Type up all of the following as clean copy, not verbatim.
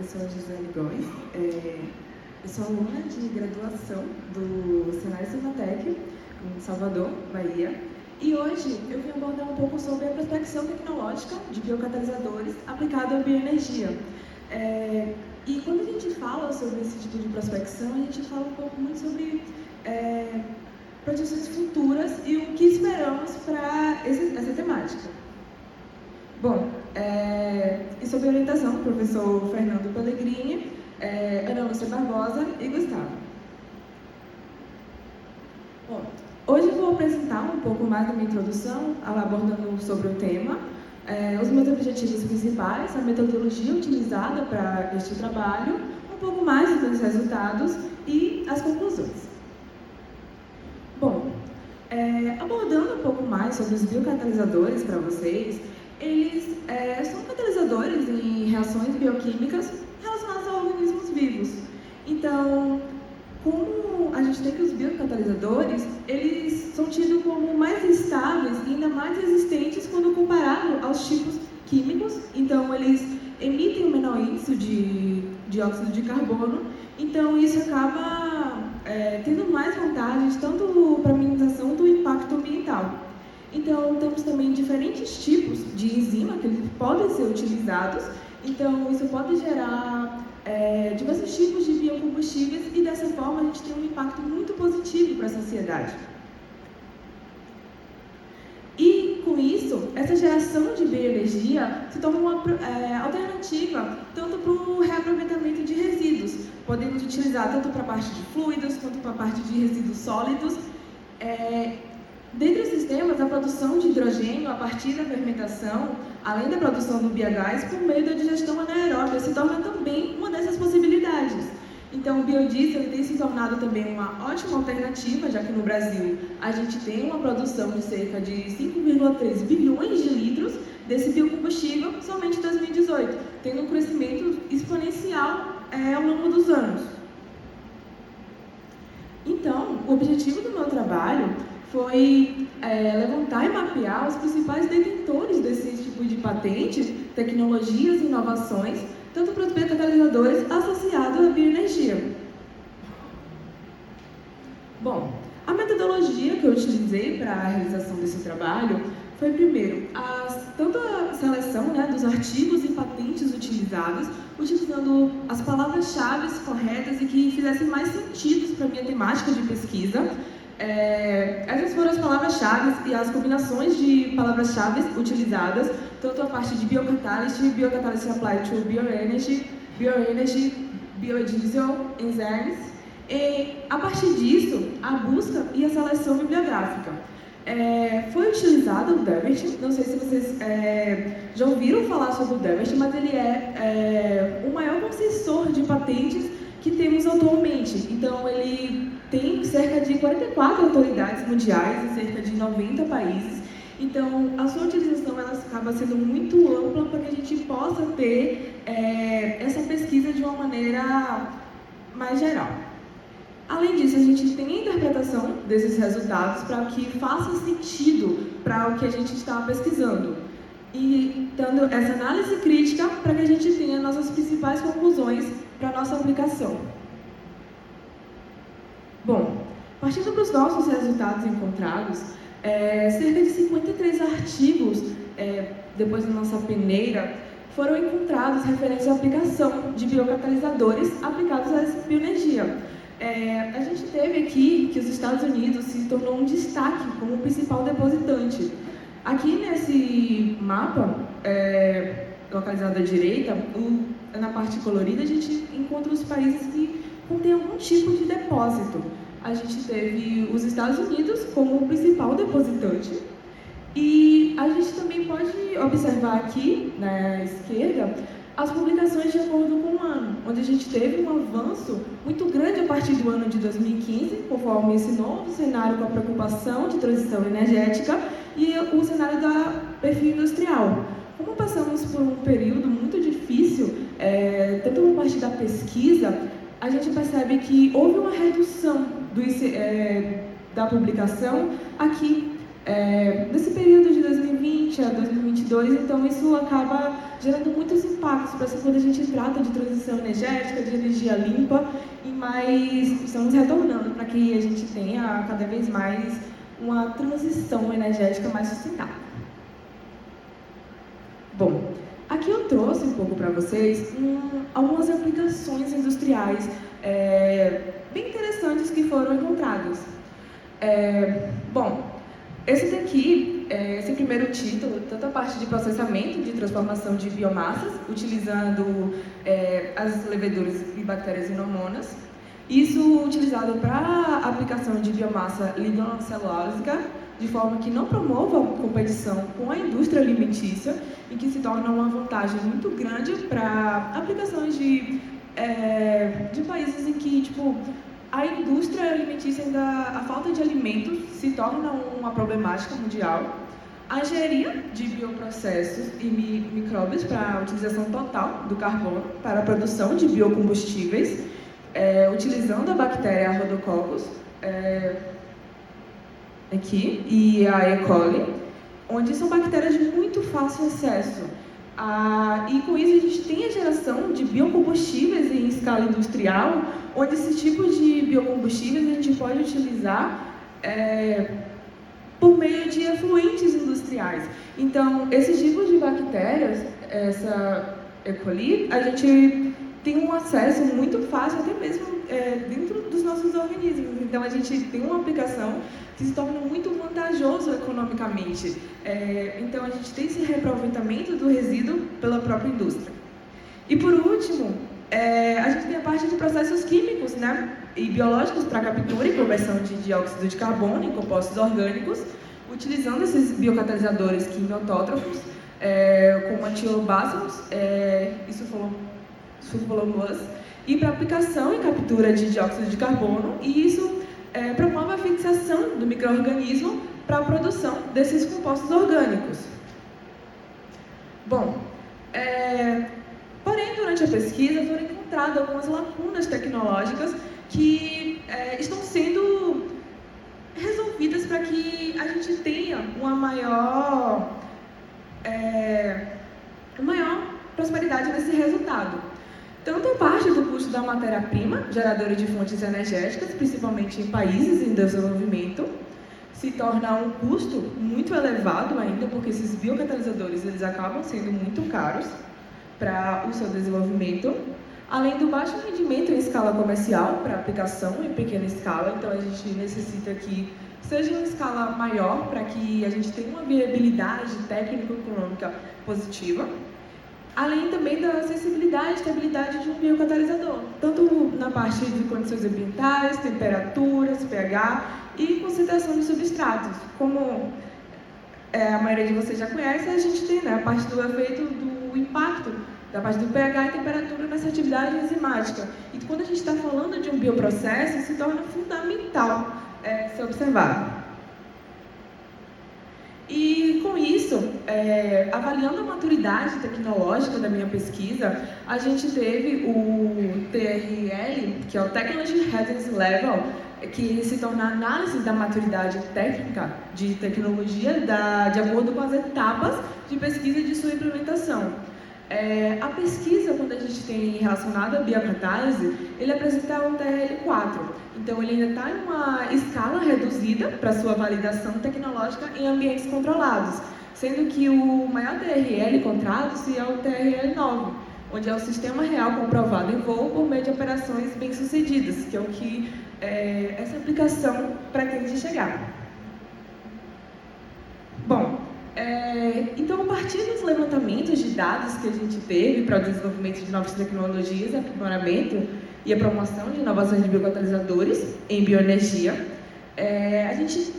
sou a Gisele Góes, eu sou aluna de graduação do Senai Cimatec, em Salvador, Bahia, e hoje eu vim abordar um pouco sobre a prospecção tecnológica de biocatalisadores aplicada à bioenergia. E quando a gente fala sobre esse tipo de prospecção, a gente fala um pouco muito sobre projeções futuras e o que esperamos para essa temática. Bom, e sob a orientação do professor Fernando Pellegrini, Ana Lúcia Barbosa e Gustavo. Bom, hoje eu vou apresentar um pouco mais da minha introdução, abordando sobre o tema, os meus objetivos principais, a metodologia utilizada para este trabalho, um pouco mais dos resultados e as conclusões. Bom, abordando um pouco mais sobre os biocatalisadores para vocês, eles são catalisadores em reações bioquímicas relacionadas a organismos vivos. Então, como a gente tem que os biocatalisadores, eles são tidos como mais estáveis e ainda mais resistentes quando comparado aos tipos químicos. Então, eles emitem um menor índice de dióxido de carbono. Então, isso acaba tendo mais vantagens, tanto para a minimização do impacto ambiental. Então, temos também diferentes tipos de enzima que eles podem ser utilizados. Então, isso pode gerar diversos tipos de biocombustíveis e, dessa forma, a gente tem um impacto muito positivo para a sociedade. E, com isso, essa geração de bioenergia se torna uma alternativa tanto para o reaproveitamento de resíduos. Podemos utilizar tanto para a parte de fluidos quanto para a parte de resíduos sólidos. Dentre os sistemas, a produção de hidrogênio a partir da fermentação, além da produção do biogás, por meio da digestão anaeróbica, se torna também uma dessas possibilidades. Então, o biodiesel tem se tornado também uma ótima alternativa, já que no Brasil a gente tem uma produção de cerca de 5,3 bilhões de litros desse biocombustível somente em 2018, tendo um crescimento exponencial ao longo dos anos. Então, o objetivo do meu trabalho foi levantar e mapear os principais detentores desse tipo de patente, tecnologias e inovações, tanto para os biocatalisadores associados à bioenergia. Bom, a metodologia que eu utilizei para a realização desse trabalho foi, primeiro, tanto a seleção dos artigos e patentes utilizados, utilizando as palavras-chave corretas e que fizessem mais sentido para a minha temática de pesquisa. Essas foram as palavras-chave e as combinações de palavras-chave utilizadas, tanto a parte de biocatalyst, biocatalyst applied to bioenergy, biodiesel, enzymes. E, a partir disso, a busca e a seleção bibliográfica. Foi utilizado o Devert, não sei se vocês já ouviram falar sobre o Devert, mas ele é o maior concessor de patentes que temos atualmente. Então, ele tem cerca de 44 autoridades mundiais em cerca de 90 países. Então, a sua utilização ela acaba sendo muito ampla para que a gente possa ter essa pesquisa de uma maneira mais geral. Além disso, a gente tem a interpretação desses resultados para que faça sentido para o que a gente está pesquisando. E dando essa análise crítica para que a gente tenha nossas principais conclusões para a nossa aplicação. Bom, partindo para os nossos resultados encontrados, cerca de 53 artigos, depois da nossa peneira, foram encontrados referentes à aplicação de biocatalisadores aplicados à bioenergia. A gente teve aqui que os Estados Unidos se tornou um destaque como o principal depositante. Aqui nesse mapa, localizado à direita, na parte colorida, a gente encontra os países que contêm algum tipo de depósito. A gente teve os Estados Unidos como o principal depositante. E a gente também pode observar aqui, na esquerda, as publicações de acordo com o ano, onde a gente teve um avanço muito grande a partir do ano de 2015, conforme esse novo cenário com a preocupação de transição energética e o cenário da perfil industrial. Como passamos por um período muito difícil, tanto na parte da pesquisa, a gente percebe que houve uma redução da publicação aqui, nesse período de 2020 a 2022, então isso acaba gerando muitos impactos, para quando a gente trata de transição energética, de energia limpa, mas estamos retornando para que a gente tenha cada vez mais uma transição energética mais sustentável. Bom, aqui eu trouxe um pouco para vocês algumas aplicações industriais bem interessantes que foram encontradas. Bom, esse primeiro título, tanto a parte de processamento, de transformação de biomassas, utilizando as leveduras e bactérias inomonas, isso utilizado para aplicação de biomassa lignocelulósica, de forma que não promova competição com a indústria alimentícia e que se torna uma vantagem muito grande para aplicações de países em que, tipo, a indústria alimentícia a falta de alimentos se torna uma problemática mundial. A engenharia de bioprocessos e micróbios para a utilização total do carbono para a produção de biocombustíveis, utilizando a bactéria Rhodococcus aqui, e a E. coli, onde são bactérias de muito fácil acesso. E com isso a gente tem a geração de biocombustíveis em escala industrial, onde esse tipo de biocombustíveis a gente pode utilizar por meio de efluentes industriais. Então, esses tipos de bactérias, essa E. coli, a gente tem um acesso muito fácil, até mesmo dentro dos nossos organismos. Então, a gente tem uma aplicação que se torna muito vantajoso economicamente. Então, a gente tem esse reaproveitamento do resíduo pela própria indústria. E, por último, a gente tem a parte de processos químicos, né, e biológicos para captura e conversão de dióxido de carbono em compostos orgânicos, utilizando esses biocatalisadores quimioautótrofos, como antiobácicos, sulfolomose, e para aplicação e captura de dióxido de carbono, e isso promove a fixação do micro-organismo para a produção desses compostos orgânicos. Bom, porém, durante a pesquisa foram encontradas algumas lacunas tecnológicas que estão sendo resolvidas para que a gente tenha uma maior prosperidade nesse resultado. Tanto a parte do custo da matéria-prima, geradora de fontes energéticas, principalmente em países em desenvolvimento, se torna um custo muito elevado ainda, porque esses biocatalisadores eles acabam sendo muito caros para o seu desenvolvimento, além do baixo rendimento em escala comercial para aplicação em pequena escala. Então, a gente necessita que seja uma escala maior para que a gente tenha uma viabilidade técnico-econômica positiva, além também da acessibilidade e estabilidade de um biocatalisador, tanto na parte de condições ambientais, temperaturas, pH e concentração de substratos. Como a maioria de vocês já conhece, a gente tem a parte do efeito do impacto da parte do pH e temperatura nessa atividade enzimática. E quando a gente está falando de um bioprocesso, se torna fundamental ser observado. E com isso, avaliando a maturidade tecnológica da minha pesquisa, a gente teve o TRL, que é o Technology Readiness Level, que se torna a análise da maturidade técnica de tecnologia de acordo com as etapas de pesquisa e de sua implementação. A pesquisa, quando a gente tem relacionada à biocatálise, ele apresenta um TRL4. Então, ele ainda está em uma escala reduzida para sua validação tecnológica em ambientes controlados, sendo que o maior TRL encontrado-se é o TRL9, onde é o sistema real comprovado em voo por meio de operações bem-sucedidas, que é o que essa aplicação pretende chegar. Bom, então, a partir dos levantamentos de dados que a gente teve para o desenvolvimento de novas tecnologias, aprimoramento e a promoção de inovações de biocatalisadores em bioenergia, a gente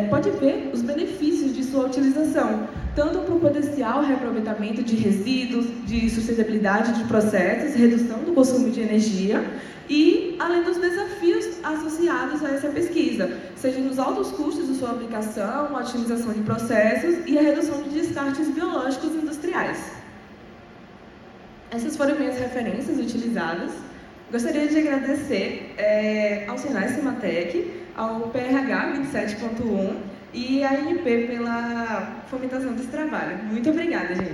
pode ver os benefícios de sua utilização, tanto para o potencial reaproveitamento de resíduos, de sustentabilidade de processos, redução do consumo de energia e além dos desafios associados a essa pesquisa, seja nos altos custos de sua aplicação, a otimização de processos e a redução de descartes biológicos industriais. Essas foram minhas referências utilizadas. Gostaria de agradecer ao Senai Cimatec, ao PRH 27.1 e à ANP pela fomentação desse trabalho. Muito obrigada, gente.